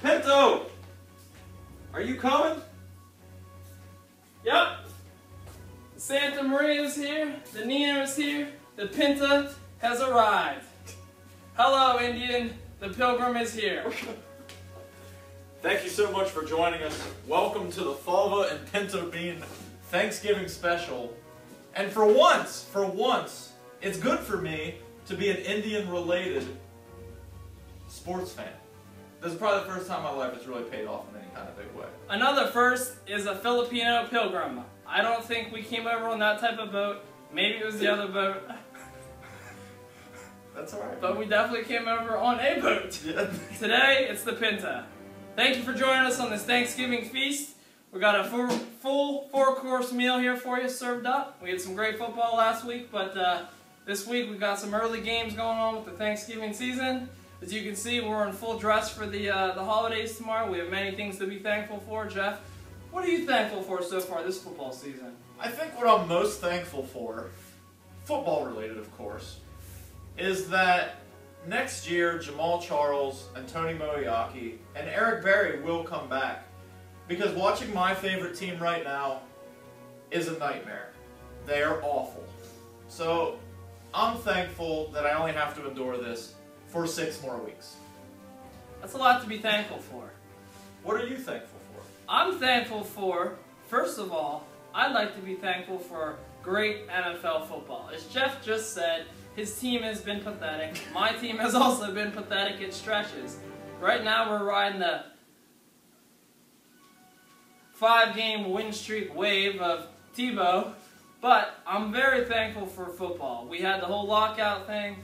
Pinto! Are you coming? Yep. The Santa Maria is here, the Nino is here, the Pinto has arrived. Hello, Indian, the Pilgrim is here. Thank you so much for joining us. Welcome to the Fawva and Pinto Bean Thanksgiving special. And for once, it's good for me to be an Indian-related sports fan. This is probably the first time in my life it's really paid off in any kind of big way. Another first is a Filipino pilgrim. I don't think we came over on that type of boat. Maybe it was the other boat. That's alright. But we definitely came over on a boat. Yeah. Today, it's the Pinto. Thank you for joining us on this Thanksgiving feast. We got a full four-course meal here for you served up. We had some great football last week, but this week we got some early games going on with the Thanksgiving season. As you can see, we're in full dress for the holidays tomorrow. We have many things to be thankful for. Jeff, what are you thankful for so far this football season? I think what I'm most thankful for, football related of course, is that next year Jamal Charles and Tony Moeaki and Eric Berry will come back. Because watching my favorite team right now is a nightmare. They are awful. So I'm thankful that I only have to endure this for 6 more weeks. That's a lot to be thankful for. What are you thankful for? I'm thankful for, first of all, I'd like to be thankful for great NFL football. As Jeff just said, his team has been pathetic. My team has also been pathetic at stretches. Right now we're riding the 5-game win streak wave of Tebow, but I'm very thankful for football. We had the whole lockout thing.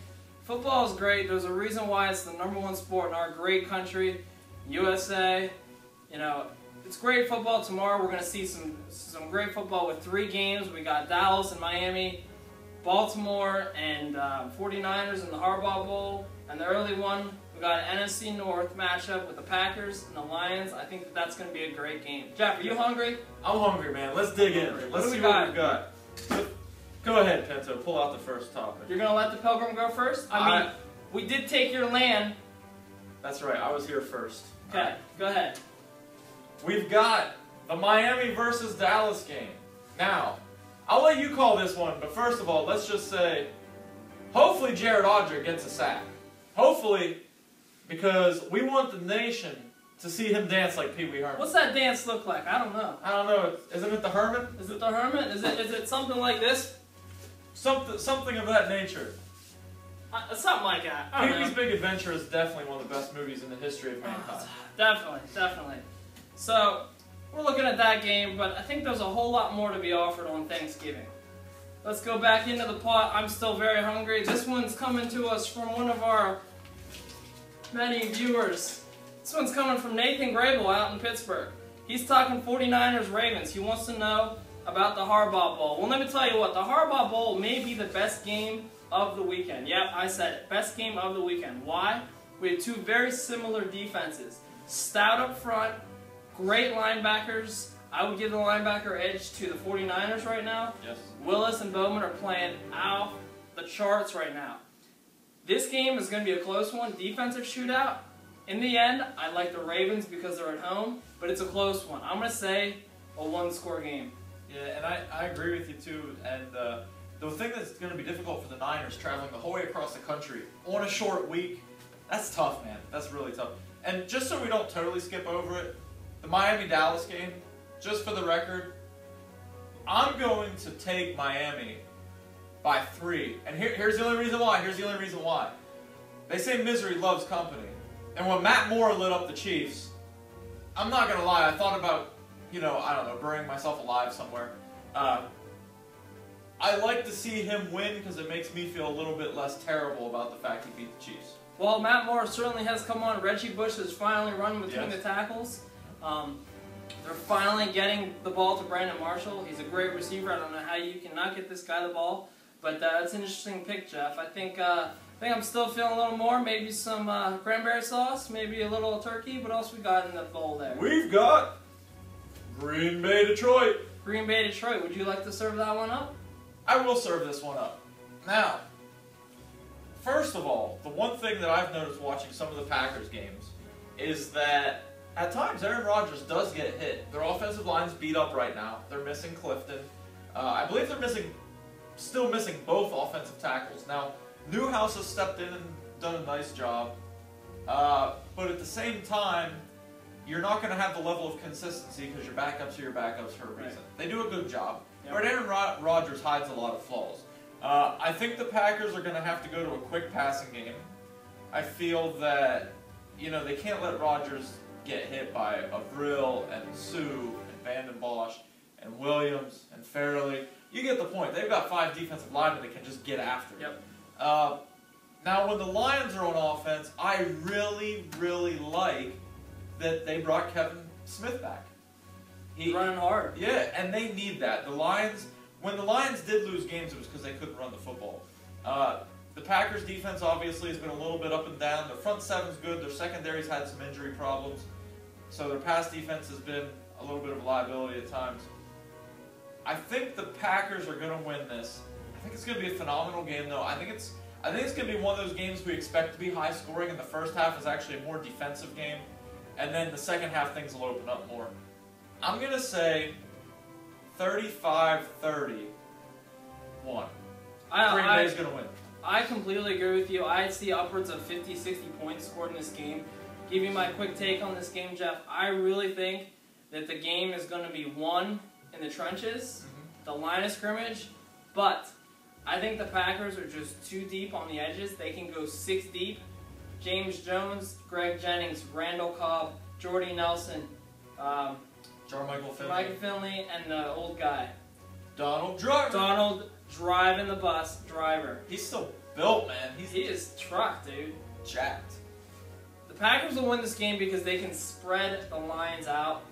Football is great. There's a reason why it's the #1 sport in our great country, USA. You know, it's great football. Tomorrow we're going to see some great football with 3 games. We got Dallas and Miami, Baltimore and 49ers in the Harbaugh Bowl, and the early one, we got an NFC North matchup with the Packers and the Lions. I think that's going to be a great game. Jeff, are you hungry? I'm hungry, man. Let's dig in. Let's see what we've got. Go ahead, Pinto. Pull out the first topic. You're going to let the Pilgrim go first? I mean, we did take your land. That's right. I was here first. Okay, go ahead. We've got the Miami versus Dallas game. Now, I'll let you call this one, but first of all, let's just say, hopefully Jared Odrick gets a sack. Hopefully, because we want the nation to see him dance like Pee Wee Herman. What's that dance look like? I don't know. I don't know. Isn't it the Herman? Is it the Herman? Is it something like this? Something of that nature. Something like that. Pee Wee's Big Adventure is definitely one of the best movies in the history of mankind. Definitely. So, we're looking at that game, but I think there's a whole lot more to be offered on Thanksgiving. Let's go back into the pot. I'm still very hungry. This one's coming to us from one of our many viewers. This one's coming from Nathan Grable out in Pittsburgh. He's talking 49ers Ravens. He wants to know about the Harbaugh Bowl. Well, let me tell you what, the Harbaugh Bowl may be the best game of the weekend. Yep, I said it. Best game of the weekend. Why? We have 2 very similar defenses. Stout up front, great linebackers. I would give the linebacker edge to the 49ers right now. Yes. Willis and Bowman are playing out the charts right now. This game is going to be a close one. Defensive shootout. In the end, I like the Ravens because they're at home, but it's a close one. I'm going to say a 1-score game. Yeah, and I agree with you too. And the thing that's going to be difficult for the Niners, traveling the whole way across the country on a short week, that's tough, man. That's really tough. And just so we don't totally skip over it, the Miami-Dallas game, just for the record, I'm going to take Miami by 3. And here's the only reason why. They say misery loves company. And when Matt Moore lit up the Chiefs, I'm not going to lie, I thought about, I don't know, burying myself alive somewhere. I like to see him win because it makes me feel a little bit less terrible about the fact he beat the Chiefs. Well, Matt Moore certainly has come on. Reggie Bush is finally running between the tackles. They're finally getting the ball to Brandon Marshall. He's a great receiver. I don't know how you cannot get this guy the ball. But that's an interesting pick, Jeff. I think I'm still feeling a little more. Maybe some cranberry sauce, maybe a little turkey. What else we got in the bowl there? We've got Green Bay, Detroit. Green Bay, Detroit. Would you like to serve that one up? I will serve this one up. Now, first of all, the one thing that I've noticed watching some of the Packers games is that At times, Aaron Rodgers does get hit. Their offensive line's beat up right now. They're missing Clifton. I believe they're still missing both offensive tackles. Now, Newhouse has stepped in and done a nice job. But at the same time, you're not going to have the level of consistency because your backups are your backups for a reason. Right. They do a good job. Yep. But Aaron Rodgers hides a lot of flaws. I think the Packers are going to have to go to a quick passing game. I feel that, they can't let Rodgers get hit by Avril and Sue and Vanden Bosch and Williams and Fairley. You get the point. They've got 5 defensive linemen that can just get after him. Yep. Now, when the Lions are on offense, I really, really like that they brought Kevin Smith back. He's running hard. Yeah, and they need that. When the Lions did lose games, it was because they couldn't run the football. The Packers' defense obviously has been a little bit up and down. Their front seven's good. Their secondary's had some injury problems. So their pass defense has been a little bit of a liability at times. I think the Packers are going to win this. I think it's going to be a phenomenal game, though. I think it's going to be one of those games we expect to be high scoring, and the first half is actually a more defensive game. And then the second half, things will open up more. I'm going to say 35-31. Green Bay's going to win. I completely agree with you. I see upwards of 50, 60 points scored in this game. Give you my quick take on this game, Jeff. I really think that the game is going to be won in the trenches, the line of scrimmage, but I think the Packers are just too deep on the edges. They can go 6 deep. James Jones, Greg Jennings, Randall Cobb, Jordy Nelson, Michael Finley, and the old guy. Donald driving the bus, driver. He's still built, man. He is trucked, dude. Jacked. The Packers will win this game because they can spread the Lions out.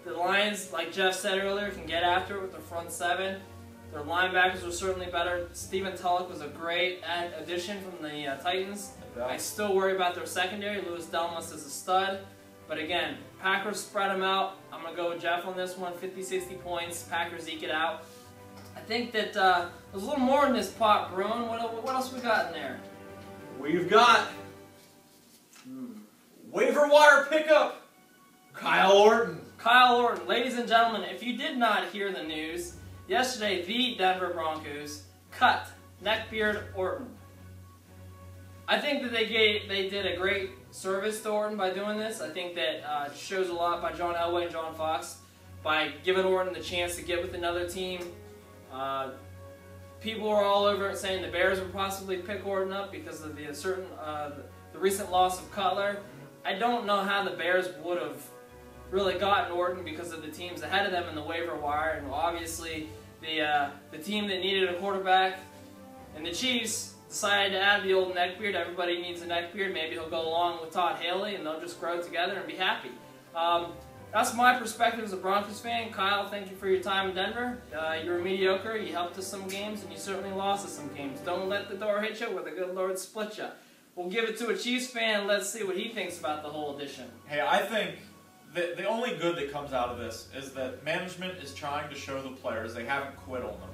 The Lions, like Jeff said earlier, can get after it with the front 7. Their linebackers are certainly better. Stephen Tulloch was a great addition from the Titans. I still worry about their secondary. Louis Delmas is a stud. But again, Packers spread them out. I'm going to go with Jeff on this one. 50-60 points. Packers eke it out. I think that there's a little more in this pot brewing. What else we got in there? We've got waiver wire pickup. Kyle Orton. Ladies and gentlemen, if you did not hear the news, yesterday the Denver Broncos cut Neckbeard Orton. I think that they did a great service to Orton by doing this. I think that shows a lot by John Elway and John Fox by giving Orton the chance to get with another team. People were all over it saying the Bears would possibly pick Orton up because of the recent loss of Cutler. I don't know how the Bears would have really gotten Orton because of the teams ahead of them in the waiver wire, and obviously the team that needed a quarterback and the Chiefs decided to add the old neckbeard. Everybody needs a neckbeard. Maybe he'll go along with Todd Haley and they'll just grow together and be happy. That's my perspective as a Broncos fan. Kyle, thank you for your time in Denver. You were mediocre. You helped us some games, and you certainly lost us some games. Don't let the door hit you, or the good Lord split you. We'll give it to a Chiefs fan. Let's see what he thinks about the whole edition. Hey, I think the only good that comes out of this is that management is trying to show the players they haven't quit on them.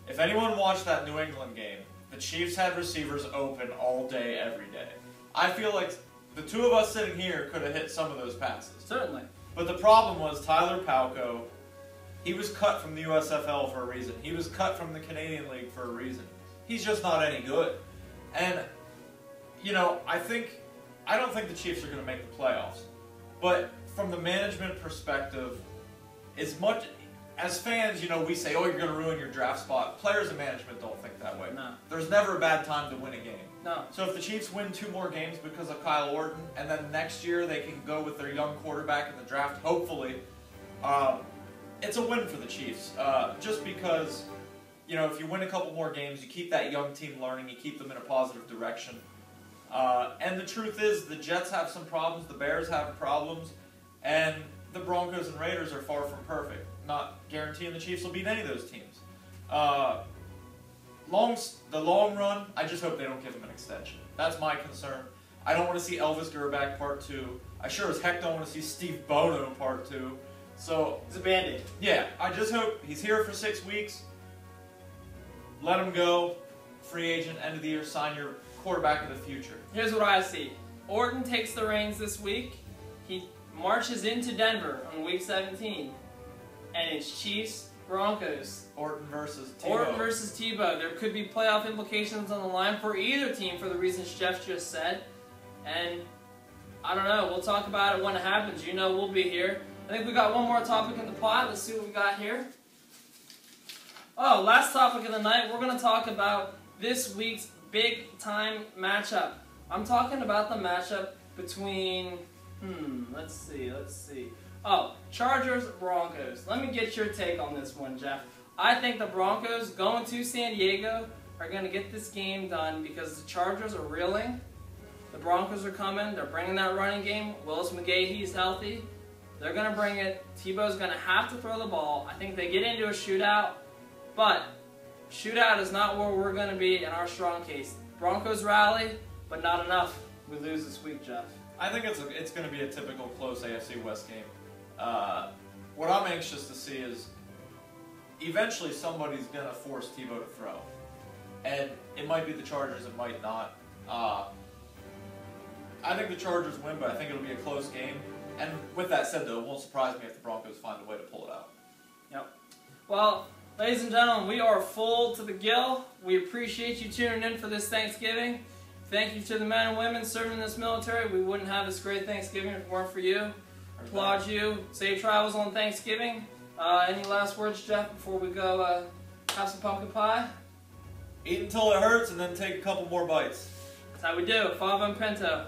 If anyone watched that New England game, the Chiefs had receivers open all day, every day. I feel like the two of us sitting here could have hit some of those passes. Certainly. But the problem was Tyler Palko, he was cut from the USFL for a reason. He was cut from the Canadian League for a reason. He's just not any good. And, you know, I don't think the Chiefs are going to make the playoffs. But from the management perspective, as fans, you know, we say, oh, you're going to ruin your draft spot. Players and management don't think that way. No. There's never a bad time to win a game. No. So if the Chiefs win 2 more games because of Kyle Orton, and then next year they can go with their young quarterback in the draft, hopefully, it's a win for the Chiefs. Just because, you know, if you win a couple more games, you keep that young team learning, you keep them in a positive direction. And the truth is, the Jets have some problems, the Bears have problems, and the Broncos and Raiders are far from perfect. Not guaranteeing the Chiefs will beat any of those teams. The long run, I just hope they don't give him an extension. That's my concern. I don't want to see Elvis Grbac Part 2. I sure as heck don't want to see Steve Bono Part 2. So it's a Band-Aid. Yeah, I just hope he's here for 6 weeks. Let him go. Free agent, end of the year, sign your quarterback of the future. Here's what I see. Orton takes the reins this week. marches into Denver on week 17, and it's Chiefs Broncos. Orton versus Tebow. Orton versus Tebow. There could be playoff implications on the line for either team for the reasons Jeff just said. And I don't know. We'll talk about it when it happens. You know we'll be here. I think we got one more topic in the pot. Let's see what we got here. Oh, last topic of the night. We're going to talk about this week's big-time matchup. I'm talking about the matchup between... let's see. Oh, Chargers-Broncos. Let me get your take on this one, Jeff. I think the Broncos going to San Diego are going to get this game done because the Chargers are reeling. The Broncos are coming. They're bringing that running game. Willis McGahee's healthy. They're going to bring it. Tebow's going to have to throw the ball. I think they get into a shootout, but shootout is not where we're going to be in our strong case. Broncos rally, but not enough. We lose this week, Jeff. I think it's going to be a typical close AFC West game. What I'm anxious to see is eventually somebody's going to force Tebow to throw. And it might be the Chargers, it might not. I think the Chargers win, but I think it'll be a close game. And with that said, though, it won't surprise me if the Broncos find a way to pull it out. Yep. Well, ladies and gentlemen, we are full to the gill. We appreciate you tuning in for this Thanksgiving. Thank you to the men and women serving in this military. We wouldn't have this great Thanksgiving if it weren't for you. Applaud you. Safe travels on Thanksgiving. Any last words, Jeff, before we go have some pumpkin pie? Eat until it hurts and then take a couple more bites. That's how we do. Fawva and Pinto.